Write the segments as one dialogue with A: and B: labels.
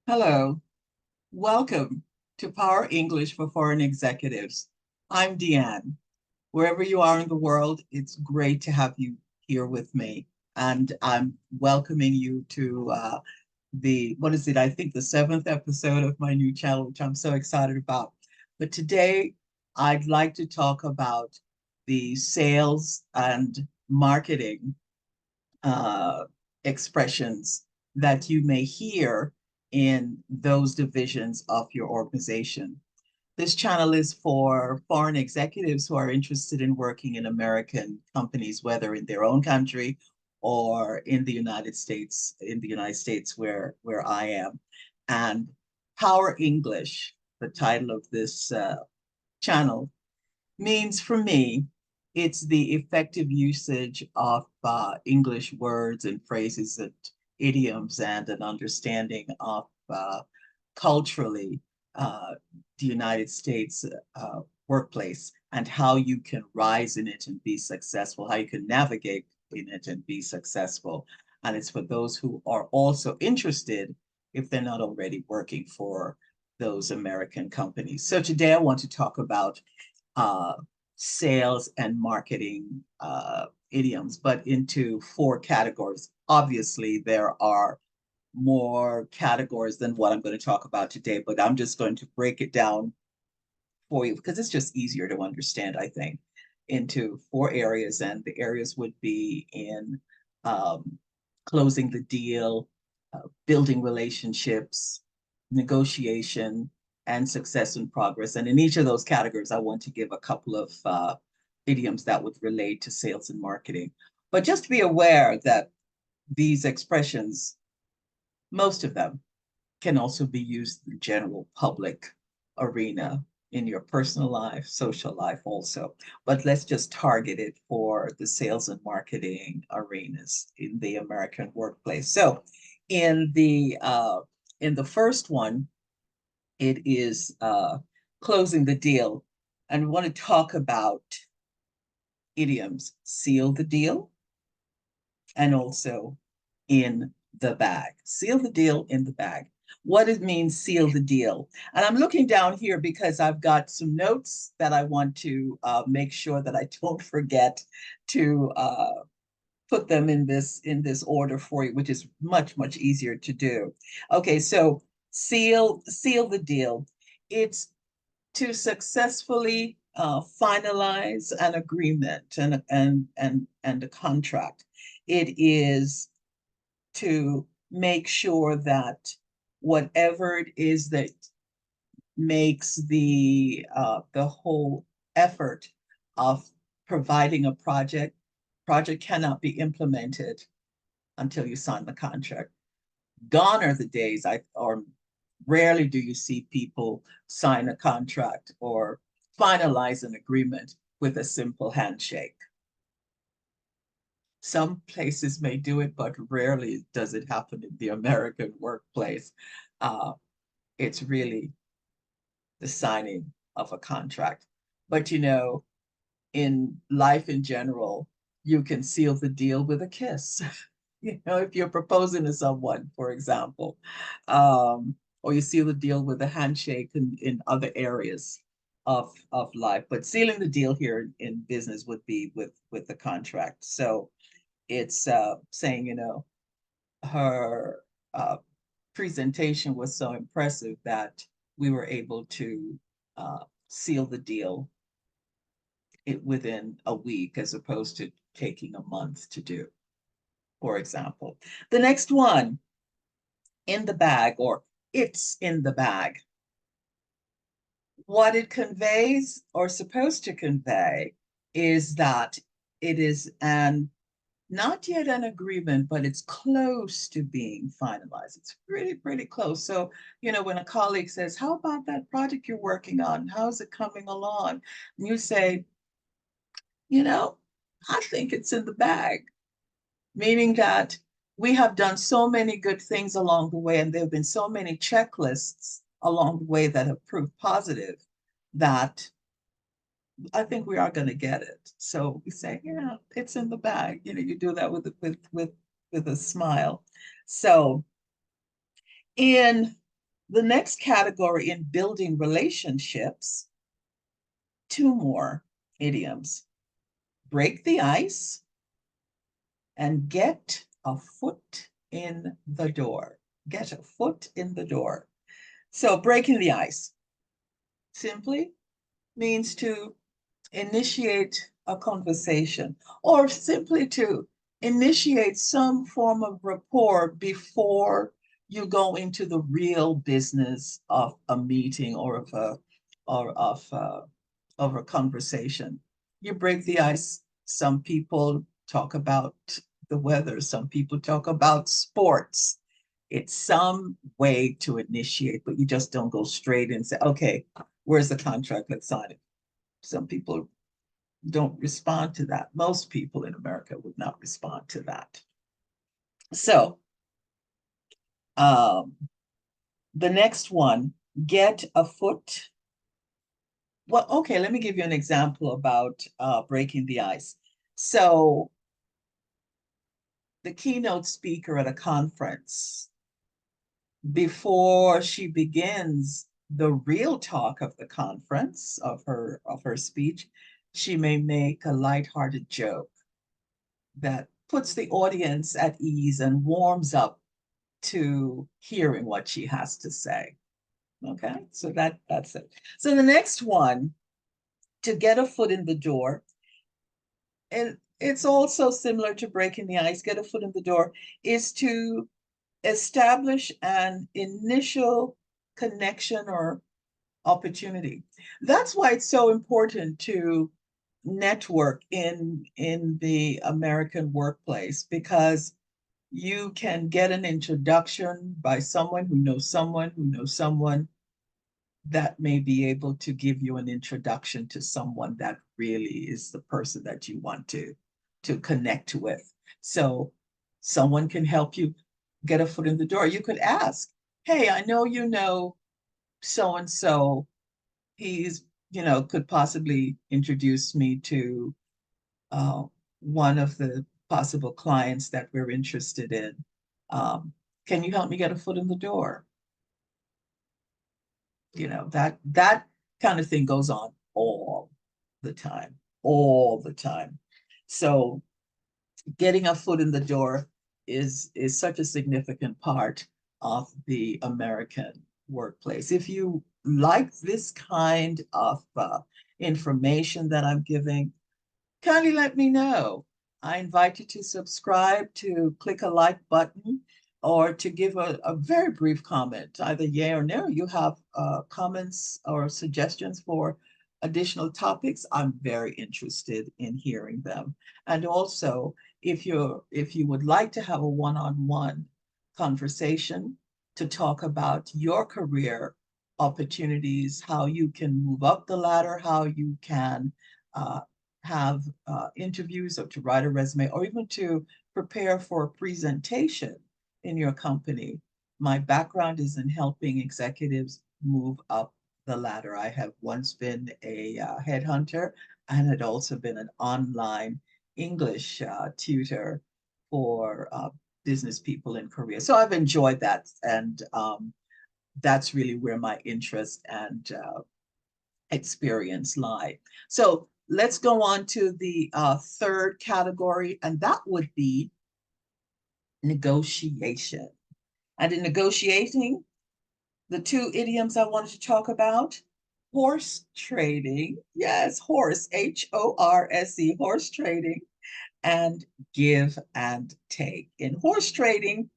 A: Hello, welcome to Power English for Foreign Executives. I'm Deanne. Wherever you are in the world, it's great to have you here with me. And I'm welcoming you to what is it? I think the seventh episode of my new channel, which I'm so excited about. But today, I'd like to talk about the sales and marketing uh, expressions that you may hear in those divisions of your organization. This channel is for foreign executives who are interested in working in American companies, whether in their own country or in the United States where I am. And Power English, the title of this channel, means for me, it's the effective usage of English words and phrases and idioms and an understanding of culturally the United States workplace and how you can rise in it and be successful, how you can navigate in it and be successful. And it's for those who are also interested if they're not already working for those American companies. So today I want to talk about uh, sales and marketing idioms, but into four categories. Obviously, there are more categories than what I'm going to talk about today, but I'm just going to break it down for you because it's just easier to understand, I think, into four areas. And the areas would be in um, closing the deal, building relationships, negotiation, and success and progress. And in each of those categories, I want to give a couple of idioms that would relate to sales and marketing. But just be aware that these expressions, most of them, can also be used in the general public arena in your personal life, social life also. But let's just target it for the sales and marketing arenas in the American workplace. So in the first one, it is closing the deal. And we want to talk about idioms, seal the deal, and also in the bag. Seal the deal in the bag. What it means, seal the deal. And I'm looking down here because I've got some notes that I want to make sure that I don't forget to put them in this order for you, which is much easier to do. Okay, so seal the deal. It's to successfully finalize an agreement and a contract. It is to make sure that whatever it is that makes the whole effort of providing a project cannot be implemented until you sign the contract. Gone are the days or rarely do you see people sign a contract or finalize an agreement with a simple handshake. Some places may do it, but rarely does it happen in the American workplace. Uh, it's really the signing of a contract. But in life in general, you can seal the deal with a kiss. If you're proposing to someone, for example, or you seal the deal with a handshake in other areas of life. But sealing the deal here in business would be with the contract. So it's saying, her presentation was so impressive that we were able to seal the deal within a week as opposed to taking a month to do, for example. The next one, in the bag, or it's in the bag. What it conveys or supposed to convey is that it is not yet an agreement, but it's close to being finalized. It's pretty close. So, when a colleague says, how about that project you're working on? How's it coming along? And you say, I think it's in the bag, meaning that we have done so many good things along the way, and there have been so many checklists along the way that have proved positive that I think we are going to get it. So we say, yeah, it's in the bag. You do that with a smile. So in The next category in building relationships, two more idioms. Break the ice and get a foot in the door. Get a foot in the door. So breaking the ice simply means to initiate a conversation or simply to initiate some form of rapport before you go into the real business of a meeting or of a conversation. You break the ice. Some people talk about the weather, some people talk about sports. It's some way to initiate, but you just don't go straight and say, okay, where's the contract? Let's sign it. Some people don't respond to that. Most people in America would not respond to that. So um, the next one, get a foot. Well, okay, let me give you an example about breaking the ice. So the keynote speaker at a conference, before she begins the real talk of the conference, of her speech, she may make a lighthearted joke that puts the audience at ease and warms up to hearing what she has to say. Okay, so that's it. So the next one, to get a foot in the door, and it's also similar to breaking the ice, get a foot in the door, is to establish an initial connection or opportunity. That's why it's so important to network in the American workplace, because you can get an introduction by someone who knows someone who knows someone that may be able to give you an introduction to someone that really is the person that you want to connect with. So someone can help you get a foot in the door. You could ask, hey, I know you know so and so. He's, could possibly introduce me to one of the possible clients that we're interested in. Can you help me get a foot in the door? That kind of thing goes on the time, all the time. So getting a foot in the door is such a significant part of the American workplace. If you like this kind of information that I'm giving, kindly let me know. I invite you to subscribe, to click a like button, or to give a very brief comment, either yay or no. You have comments or suggestions for additional topics, I'm very interested in hearing them. And also, if you would like to have a one-on-one conversation to talk about your career opportunities, how you can move up the ladder, how you can uh, have interviews or to write a resume or even to prepare for a presentation in your company. My background is in helping executives move up the ladder. I have once been a headhunter and had also been an online English tutor for business people in Korea. So I've enjoyed that, and that's really where my interest and experience lie. So let's go on to the third category, and that would be negotiation. And in negotiating, the two idioms I wanted to talk about, horse trading, yes, horse, H-O-R-S-E, horse trading, and give and take. In horse trading,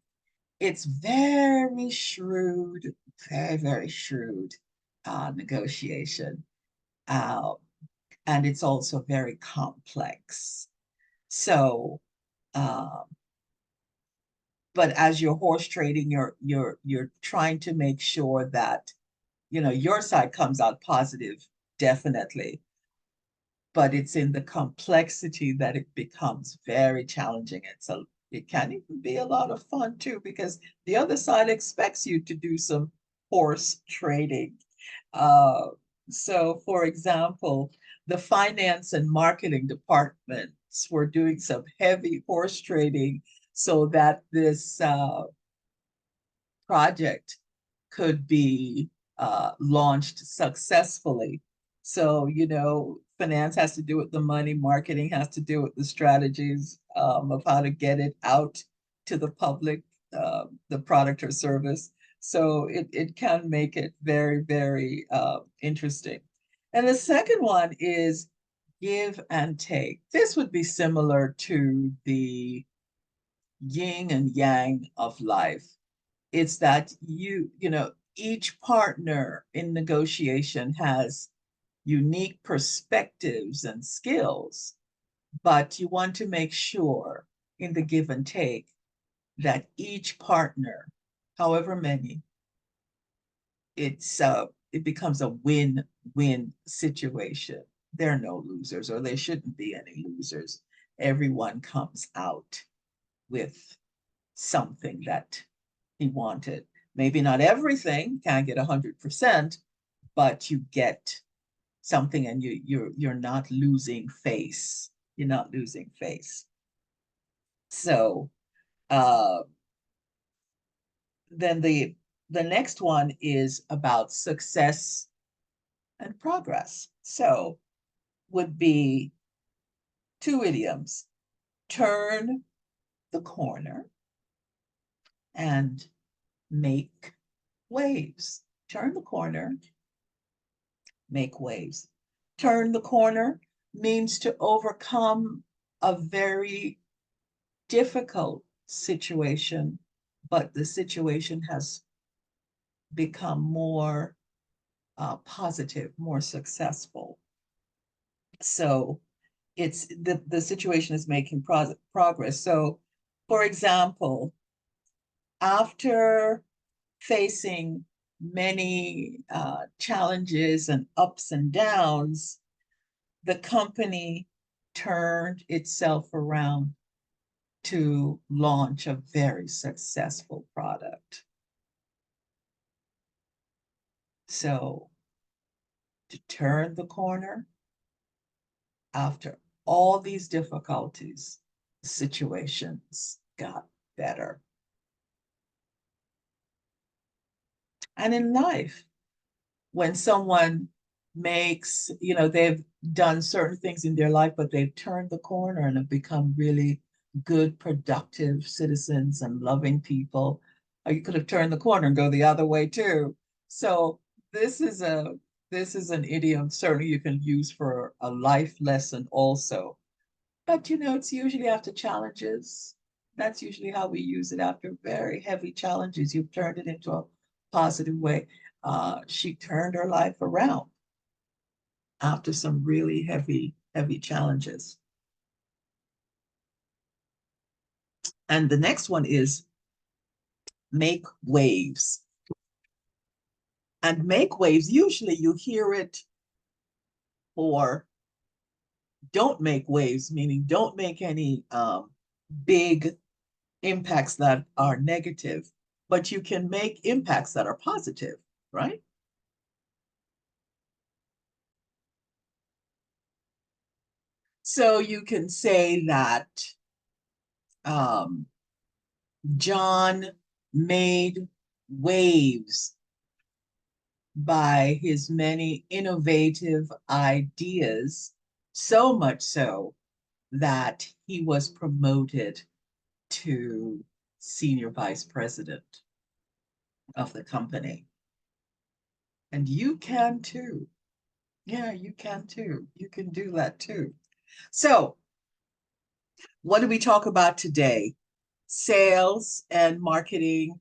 A: it's very shrewd, very, very shrewd negotiation. Um, and it's also very complex. So, um, but as you're horse trading, you're trying to make sure that your side comes out positive, definitely. But it's in the complexity that it becomes very challenging. It can even be a lot of fun too, because the other side expects you to do some horse trading. Uh, so, for example, the finance and marketing departments were doing some heavy horse trading so that this project could be launched successfully. So, finance has to do with the money, marketing has to do with the strategies of how to get it out to the public, the product or service. So it can make it very, very interesting. And the second one is give and take. This would be similar to the yin and yang of life. It's that each partner in negotiation has unique perspectives and skills, but you want to make sure in the give and take that each partner, however many, it becomes a win-win situation. There are no losers, or there shouldn't be any losers. Everyone comes out with something that he wanted. Maybe not everything, can't get 100%, but you get something, and you're not losing face. You're not losing face. So uh, then the next one is about success and progress. So would be two idioms: turn the corner and make waves. Turn the corner, make waves. Turn the corner means to overcome a very difficult situation, but the situation has become more positive, more successful. So it's the situation is making progress. So, for example, after facing many challenges and ups and downs, the company turned itself around to launch a very successful product. So to turn the corner after all these difficulties, situations got better. And in life, when someone they've done certain things in their life, but they've turned the corner and have become really good, productive citizens and loving people, or you could have turned the corner and go the other way too. So this is an idiom certainly you can use for a life lesson also. But it's usually after challenges. That's usually how we use it. After very heavy challenges, you've turned it into a positive way. She turned her life around after some really heavy, heavy challenges. And the next one is make waves. And make waves, usually you hear it for don't make waves, meaning don't make any big impacts that are negative, but you can make impacts that are positive, right? So you can say that um, John made waves by his many innovative ideas, so much so that he was promoted to senior vice president of the company. And you can too. Yeah, you can too. You can do that too. So, what do we talk about today? Sales and marketing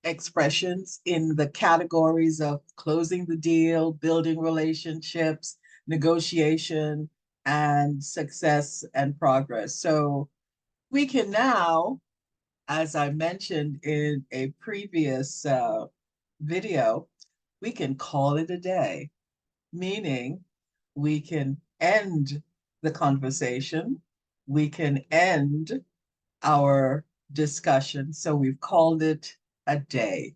A: expressions in the categories of closing the deal, building relationships, negotiation, and success and progress. So we can now, as I mentioned in a previous video, we can call it a day, meaning we can end the conversation, we can end our discussion. So we've called it a day.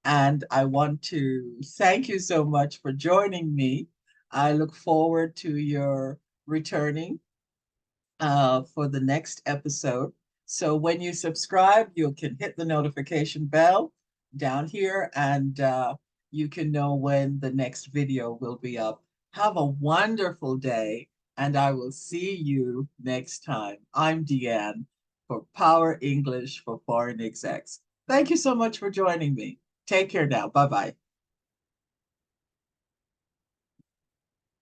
A: And I want to thank you so much for joining me. I look forward to your returning for the next episode. So when you subscribe, you can hit the notification bell. down here, and you can know when the next video will be up. Have a wonderful day, and I will see you next time. I'm Deanne for Power English for Foreign Execs. Thank you so much for joining me. Take care now. Bye-bye.